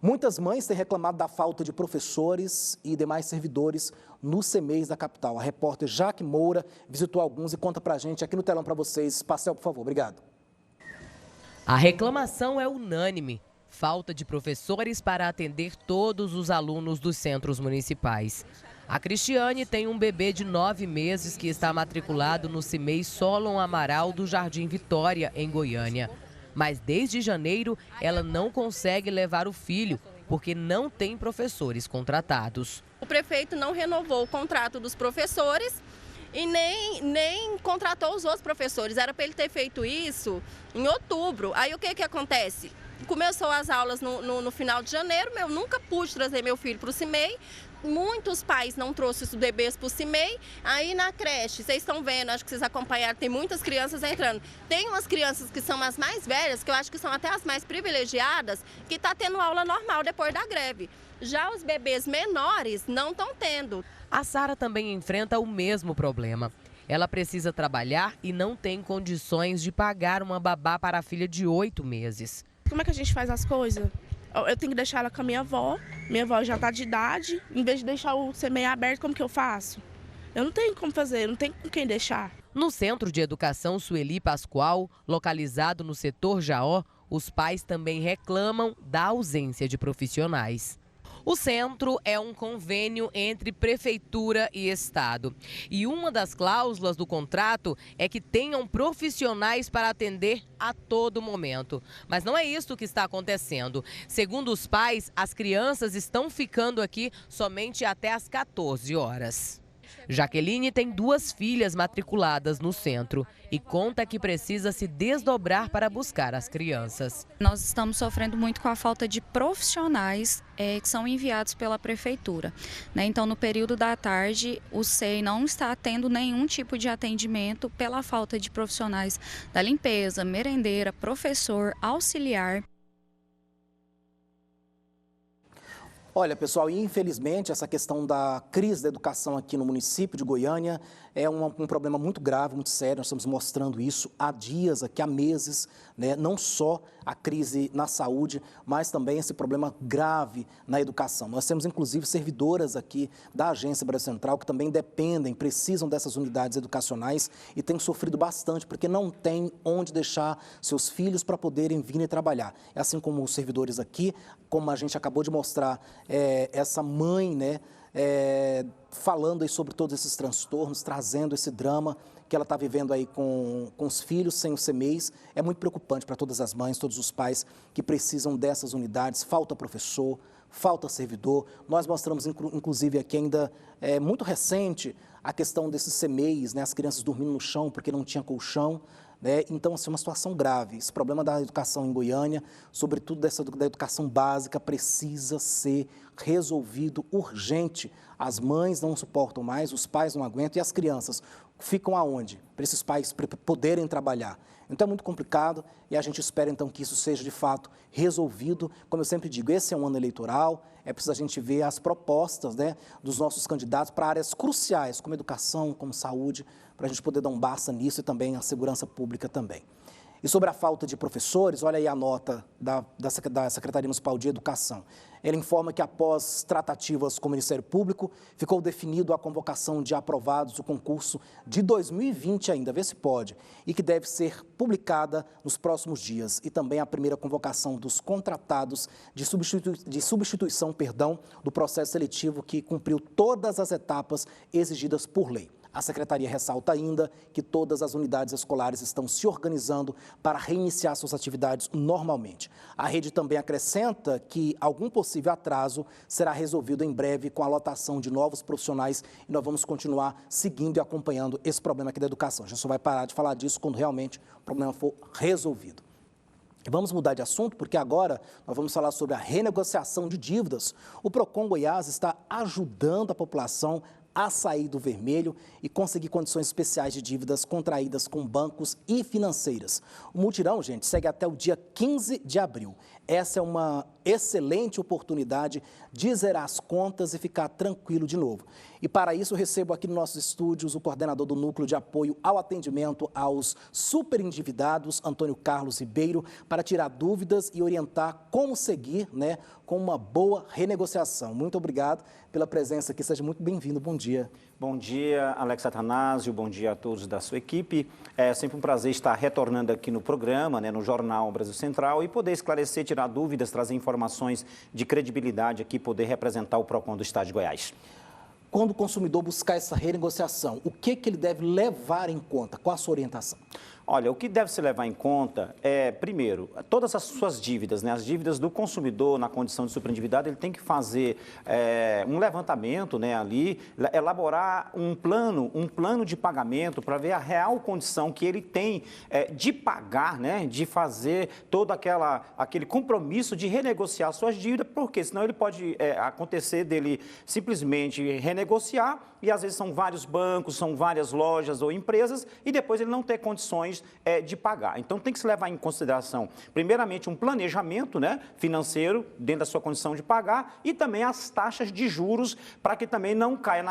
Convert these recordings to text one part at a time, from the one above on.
Muitas mães têm reclamado da falta de professores e demais servidores no CEMEIS da capital. A repórter Jaque Moura visitou alguns e conta pra gente aqui no telão para vocês. Pastel, por favor. Obrigado. A reclamação é unânime. Falta de professores para atender todos os alunos dos centros municipais. A Cristiane tem um bebê de 9 meses que está matriculado no CEMEIS Solon Amaral do Jardim Vitória, em Goiânia. Mas desde janeiro ela não consegue levar o filho, porque não tem professores contratados. O prefeito não renovou o contrato dos professores e nem contratou os outros professores. Era para ele ter feito isso em outubro. Aí o que acontece? Começou as aulas no final de janeiro, eu nunca pude trazer meu filho para o CEMEI. Muitos pais não trouxeram os bebês para o CEMEI. Aí na creche, vocês estão vendo, acho que vocês acompanharam, tem muitas crianças entrando. Tem umas crianças que são as mais velhas, que eu acho que são até as mais privilegiadas, que está tendo aula normal depois da greve. Já os bebês menores não estão tendo. A Sara também enfrenta o mesmo problema. Ela precisa trabalhar e não tem condições de pagar uma babá para a filha de 8 meses. Como é que a gente faz as coisas? Eu tenho que deixar ela com a minha avó já está de idade. Em vez de deixar o CEMEI aberto, como que eu faço? Eu não tenho como fazer, não tenho com quem deixar. No Centro de Educação Sueli Pascoal, localizado no setor Jaó, os pais também reclamam da ausência de profissionais. O centro é um convênio entre prefeitura e estado. E uma das cláusulas do contrato é que tenham profissionais para atender a todo momento. Mas não é isso que está acontecendo. Segundo os pais, as crianças estão ficando aqui somente até às 14 horas. Jaqueline tem 2 filhas matriculadas no centro e conta que precisa se desdobrar para buscar as crianças. Nós estamos sofrendo muito com a falta de profissionais que são enviados pela prefeitura. Então, no período da tarde, o SEI não está tendo nenhum tipo de atendimento pela falta de profissionais da limpeza, merendeira, professor, auxiliar. Olha, pessoal, infelizmente essa questão da crise da educação aqui no município de Goiânia é um problema muito grave, muito sério. Nós estamos mostrando isso há dias, aqui há meses, né? Não só a crise na saúde, mas também esse problema grave na educação. Nós temos, inclusive, servidoras aqui da Agência Brasil Central que também dependem, precisam dessas unidades educacionais e têm sofrido bastante porque não tem onde deixar seus filhos para poderem vir e trabalhar. É assim como os servidores aqui, como a gente acabou de mostrar, essa mãe, né, falando aí sobre todos esses transtornos, trazendo esse drama que ela está vivendo aí com os filhos sem o CEMEIS. É muito preocupante para todas as mães, todos os pais que precisam dessas unidades. Falta professor, falta servidor. Nós mostramos, inclusive, aqui ainda muito recente a questão desses CEMEIS, né, as crianças dormindo no chão porque não tinha colchão. Então, assim, uma situação grave. Esse problema da educação em Goiânia, sobretudo da educação básica, precisa ser resolvido urgente. As mães não suportam mais, os pais não aguentam e as crianças ficam aonde? Para esses pais poderem trabalhar. Então, é muito complicado e a gente espera, então, que isso seja, de fato, resolvido. Como eu sempre digo, esse é um ano eleitoral, é preciso a gente ver as propostas, né, dos nossos candidatos para áreas cruciais, como educação, como saúde, para a gente poder dar um basta nisso e também a segurança pública também. E sobre a falta de professores, olha aí a nota da Secretaria Municipal de Educação. Ela informa que após tratativas com o Ministério Público, ficou definido a convocação de aprovados do concurso de 2020 ainda, vê se pode, e que deve ser publicada nos próximos dias. E também a primeira convocação dos contratados de substituição do processo seletivo que cumpriu todas as etapas exigidas por lei. A Secretaria ressalta ainda que todas as unidades escolares estão se organizando para reiniciar suas atividades normalmente. A rede também acrescenta que algum possível atraso será resolvido em breve com a lotação de novos profissionais e nós vamos continuar seguindo e acompanhando esse problema aqui da educação. A gente só vai parar de falar disso quando realmente o problema for resolvido. Vamos mudar de assunto porque agora nós vamos falar sobre a renegociação de dívidas. O Procon Goiás está ajudando a população a sair do vermelho e conseguir condições especiais de dívidas contraídas com bancos e financeiras. O mutirão, gente, segue até o dia 15 de abril. Essa é uma excelente oportunidade de zerar as contas e ficar tranquilo de novo. E para isso, eu recebo aqui nos nossos estúdios o coordenador do Núcleo de Apoio ao Atendimento aos Superendividados, Antônio Carlos Ribeiro, para tirar dúvidas e orientar como seguir, né, com uma boa renegociação. Muito obrigado pela presença aqui, seja muito bem-vindo, bom dia. Bom dia, Alex Atanásio, bom dia a todos da sua equipe. É sempre um prazer estar retornando aqui no programa, né, no Jornal Brasil Central, e poder esclarecer, tirar dúvidas, trazer informações de credibilidade aqui, poder representar o PROCON do Estado de Goiás. Quando o consumidor buscar essa renegociação, o que ele deve levar em conta? Qual a sua orientação? Olha, o que deve se levar em conta é, primeiro, todas as suas dívidas, né? As dívidas do consumidor na condição de superendividado, ele tem que fazer um levantamento, né, ali, elaborar um plano de pagamento para ver a real condição que ele tem de pagar, né, de fazer todo aquele compromisso de renegociar suas dívidas, porque senão ele pode acontecer dele simplesmente renegociar, e às vezes são vários bancos, são várias lojas ou empresas, e depois ele não ter condições de pagar. Então, tem que se levar em consideração, primeiramente, um planejamento, né, financeiro dentro da sua condição de pagar, e também as taxas de juros, para que também não caia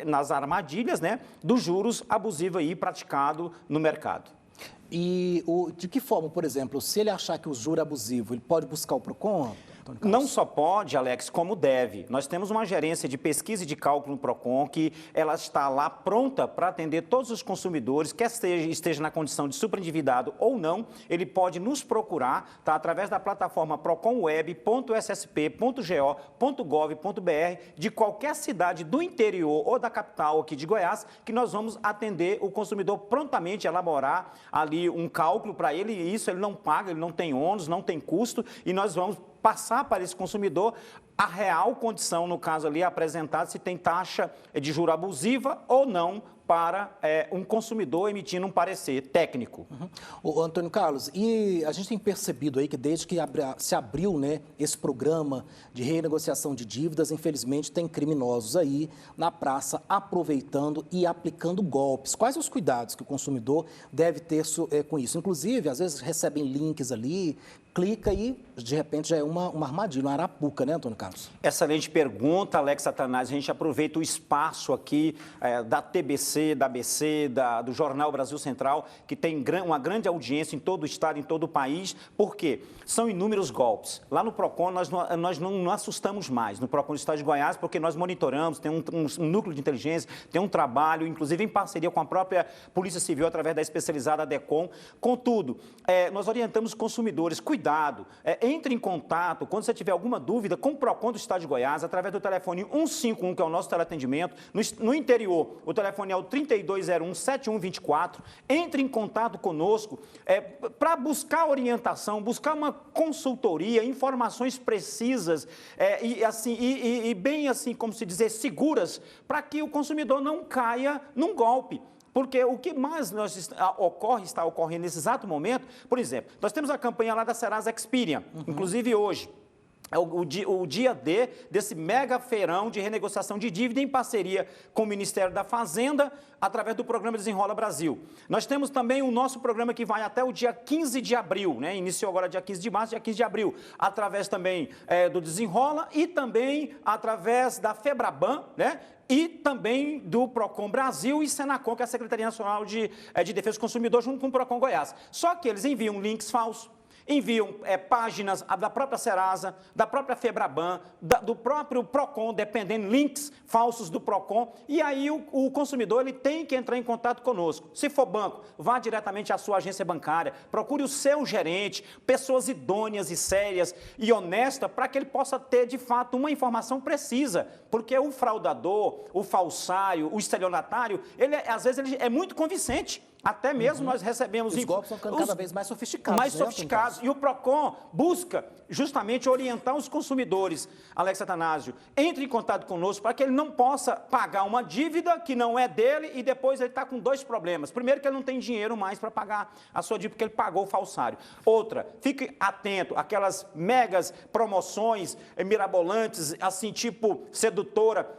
nas armadilhas, né, dos juros abusivos aí praticado no mercado. E de que forma, por exemplo, se ele achar que o juro é abusivo, ele pode buscar o PROCON? Não só pode, Alex, como deve. Nós temos uma gerência de pesquisa e de cálculo no PROCON que ela está lá pronta para atender todos os consumidores, quer esteja na condição de superendividado ou não, ele pode nos procurar, tá, através da plataforma proconweb.ssp.go.gov.br de qualquer cidade do interior ou da capital aqui de Goiás, que nós vamos atender o consumidor prontamente, elaborar ali um cálculo para ele, e isso ele não paga, ele não tem ônus, não tem custo, e nós vamos passar para esse consumidor a real condição, no caso ali, apresentada, se tem taxa de juro abusiva ou não, para um consumidor emitindo um parecer técnico. Ô, Antônio Carlos, e a gente tem percebido aí que desde que se abriu, né, esse programa de renegociação de dívidas, infelizmente tem criminosos aí na praça aproveitando e aplicando golpes. Quais os cuidados que o consumidor deve ter com isso? Inclusive, às vezes recebem links ali, clica e, de repente, já é uma armadilha, uma arapuca, né, Antônio Carlos? Excelente pergunta, Alex Atanásio. A gente aproveita o espaço aqui da TBC, da ABC, do Jornal Brasil Central, que tem uma grande audiência em todo o estado, em todo o país. Por quê? São inúmeros golpes. Lá no PROCON, nós não assustamos mais, no PROCON do Estado de Goiás, porque nós monitoramos, tem um núcleo de inteligência, tem um trabalho, inclusive em parceria com a própria Polícia Civil, através da especializada DECOM. Contudo, nós orientamos consumidores, cuidado, entre em contato, quando você tiver alguma dúvida, com o PROCON do Estado de Goiás, através do telefone 151, que é o nosso teleatendimento. No interior, o telefone é o 3201-7124. Entre em contato conosco para buscar orientação, buscar uma consultoria, informações precisas e bem assim, como se dizer, seguras, para que o consumidor não caia num golpe. Porque o que mais está ocorrendo nesse exato momento, por exemplo, nós temos a campanha lá da Serasa Experian, inclusive hoje. É o dia D desse mega feirão de renegociação de dívida em parceria com o Ministério da Fazenda, através do programa Desenrola Brasil. Nós temos também o nosso programa que vai até o dia 15 de abril, né? Iniciou agora dia 15 de março, dia 15 de abril, através também do Desenrola e também através da Febraban, né? E também do PROCON Brasil e Senacom, que é a Secretaria Nacional de Defesa do Consumidor, junto com o PROCON Goiás. Só que eles enviam links falsos, enviam páginas da própria Serasa, da própria Febraban, do próprio PROCON, dependendo, links falsos do PROCON, e aí o consumidor ele tem que entrar em contato conosco. Se for banco, vá diretamente à sua agência bancária, procure o seu gerente, pessoas idôneas e sérias e honestas, para que ele possa ter, de fato, uma informação precisa, porque o fraudador, o falsário, o estelionatário, às vezes ele é muito convincente. Até mesmo nós recebemos... Os golpes são cada vez mais sofisticados. Mais sofisticados. E o PROCON busca justamente orientar os consumidores, Alex Atanásio, entre em contato conosco para que ele não possa pagar uma dívida que não é dele e depois ele está com dois problemas. Primeiro, que ele não tem dinheiro mais para pagar a sua dívida porque ele pagou o falsário. Outra, fique atento àquelas megas promoções mirabolantes, assim, tipo sedutora,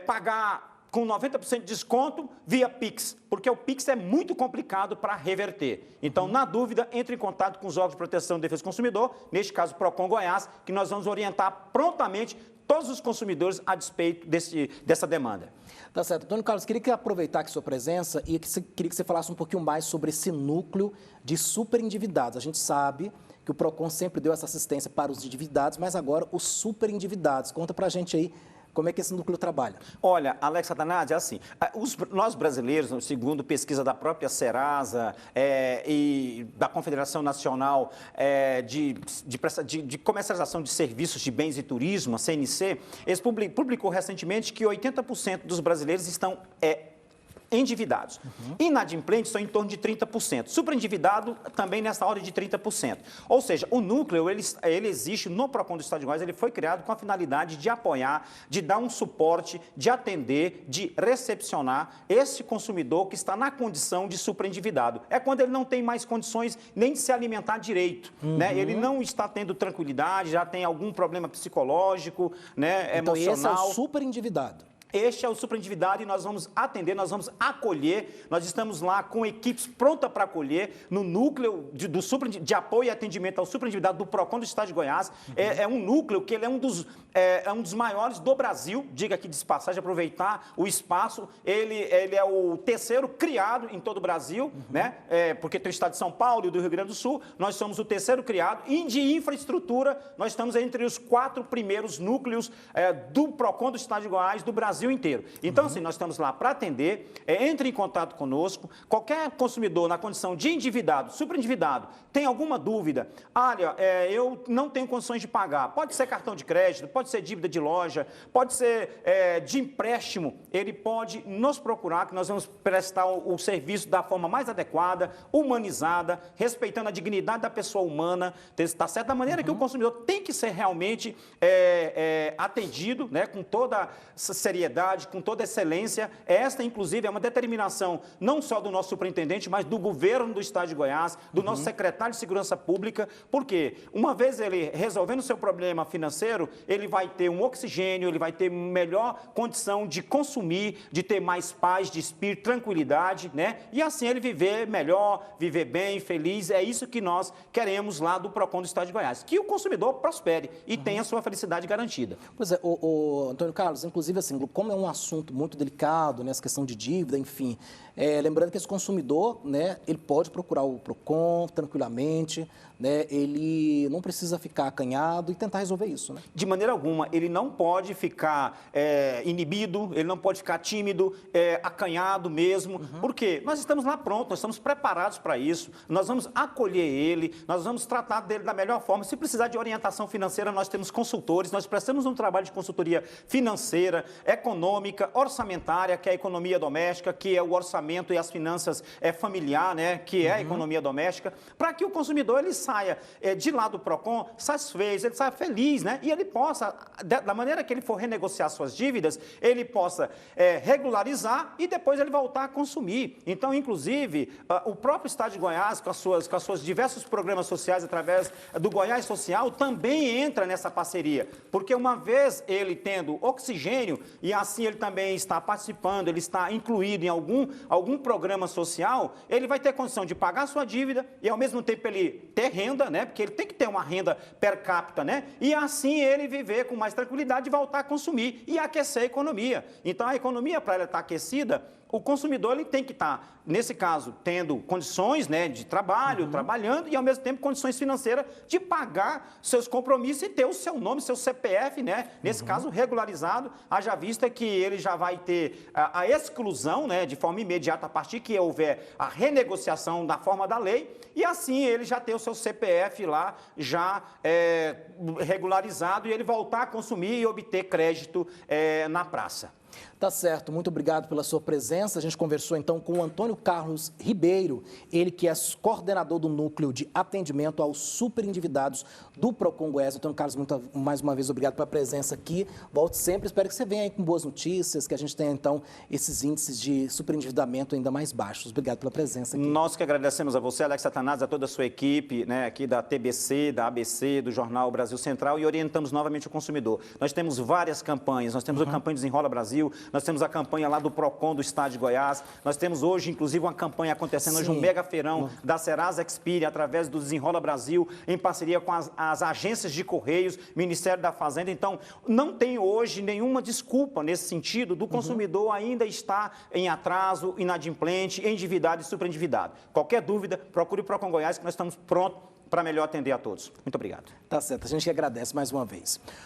pagar com 90% de desconto via Pix, porque o Pix é muito complicado para reverter. Então, na dúvida, entre em contato com os órgãos de proteção e defesa do consumidor, neste caso, Procon Goiás, que nós vamos orientar prontamente todos os consumidores a despeito dessa demanda. Tá certo. Antônio Carlos, queria aproveitar aqui sua presença e queria que você falasse um pouquinho mais sobre esse núcleo de superendividados. A gente sabe que o Procon sempre deu essa assistência para os endividados, mas agora os superendividados. Conta pra gente aí como é que esse núcleo trabalha. Olha, Alex Attanasio, é assim, nós brasileiros, segundo pesquisa da própria Serasa e da Confederação Nacional de Comercialização de Serviços de Bens e Turismo, a CNC, eles publicou recentemente que 80% dos brasileiros estão endividados. Inadimplentes são em torno de 30%. Superendividado também nessa ordem de 30%. Ou seja, o núcleo, ele existe no Procon do Estado de Goiás, ele foi criado com a finalidade de apoiar, de dar um suporte, de atender, de recepcionar esse consumidor que está na condição de superendividado. É quando ele não tem mais condições nem de se alimentar direito, né? Ele não está tendo tranquilidade, já tem algum problema psicológico, né, então, emocional. Esse é o superendividado. Este é o superendividado e nós vamos atender, nós vamos acolher, nós estamos lá com equipes prontas para acolher no núcleo de apoio e atendimento ao superendividado do Procon do Estado de Goiás. É um núcleo que ele é um dos maiores do Brasil, diga aqui de passagem, aproveitar o espaço. Ele é o terceiro criado em todo o Brasil, né? Porque tem o Estado de São Paulo e do Rio Grande do Sul, nós somos o terceiro criado. E de infraestrutura, nós estamos entre os 4 primeiros núcleos do Procon do Estado de Goiás, do Brasil inteiro. Então, assim, nós estamos lá para atender, entre em contato conosco, qualquer consumidor na condição de endividado, superendividado, tem alguma dúvida, olha, eu não tenho condições de pagar, pode ser cartão de crédito, pode ser dívida de loja, pode ser de empréstimo, ele pode nos procurar, que nós vamos prestar o serviço da forma mais adequada, humanizada, respeitando a dignidade da pessoa humana, está certo? Da maneira que o consumidor tem que ser realmente atendido, né, com toda seriedade, com toda excelência. Esta, inclusive, é uma determinação não só do nosso superintendente, mas do governo do Estado de Goiás, do nosso secretário de Segurança Pública, porque uma vez ele resolvendo o seu problema financeiro, ele vai ter um oxigênio, ele vai ter melhor condição de consumir, de ter mais paz de espírito, tranquilidade, né? E assim ele viver melhor, viver bem, feliz. É isso que nós queremos lá do Procon do Estado de Goiás, que o consumidor prospere e tenha a sua felicidade garantida. Pois é, o Antônio Carlos, inclusive assim, como é um assunto muito delicado, né, essa questão de dívida, enfim, lembrando que esse consumidor, né, ele pode procurar o Procon tranquilamente, né, ele não precisa ficar acanhado e tentar resolver isso, né? De maneira alguma, ele não pode ficar inibido, ele não pode ficar tímido, acanhado mesmo, porque nós estamos lá prontos, nós estamos preparados para isso, nós vamos acolher ele, nós vamos tratar dele da melhor forma. Se precisar de orientação financeira, nós temos consultores, nós prestamos um trabalho de consultoria financeira, econômica, orçamentária, que é a economia doméstica, que é o orçamento e as finanças familiar, né, que é a economia doméstica, para que o consumidor ele saia de lá do Procon satisfeito, ele saia feliz, né, e ele possa, da maneira que ele for renegociar suas dívidas, ele possa regularizar e depois ele voltar a consumir. Então, inclusive, o próprio Estado de Goiás, com as suas diversos programas sociais através do Goiás Social, também entra nessa parceria, porque uma vez ele tendo oxigênio, e assim ele também está participando, ele está incluído em algum programa social, ele vai ter condição de pagar a sua dívida e, ao mesmo tempo, ele ter renda, né? Porque ele tem que ter uma renda per capita, né? E assim ele viver com mais tranquilidade e voltar a consumir e aquecer a economia. Então, a economia, para ela estar aquecida, o consumidor ele tem que estar, nesse caso, tendo condições, né, de trabalho, trabalhando, e ao mesmo tempo condições financeiras de pagar seus compromissos e ter o seu nome, seu CPF, né, nesse caso regularizado, haja vista que ele já vai ter a exclusão, né, de forma imediata a partir que houver a renegociação da forma da lei, e assim ele já ter o seu CPF lá já regularizado e ele voltar a consumir e obter crédito na praça. Tá certo, muito obrigado pela sua presença. A gente conversou então com o Antônio Carlos Ribeiro, ele que é coordenador do Núcleo de Atendimento aos Superendividados do Procon Goiás. Antônio Carlos, mais uma vez, obrigado pela presença aqui. Volte sempre, espero que você venha aí com boas notícias, que a gente tenha então esses índices de superendividamento ainda mais baixos. Obrigado pela presença aqui. Nós que agradecemos a você, Alex Attanasio, a toda a sua equipe, né, aqui da TBC, da ABC, do Jornal Brasil Central, e orientamos novamente o consumidor. Nós temos várias campanhas, nós temos a campanha Desenrola Brasil, Brasil, nós temos a campanha lá do PROCON do Estado de Goiás, nós temos hoje, inclusive, uma campanha acontecendo hoje, um mega feirão da Serasa Experian, através do Desenrola Brasil, em parceria com as agências de Correios, Ministério da Fazenda. Então, não tem hoje nenhuma desculpa nesse sentido do consumidor ainda estar em atraso, inadimplente, endividado e superendividado. Qualquer dúvida, procure o PROCON Goiás, que nós estamos prontos para melhor atender a todos. Muito obrigado. Tá certo, a gente agradece mais uma vez.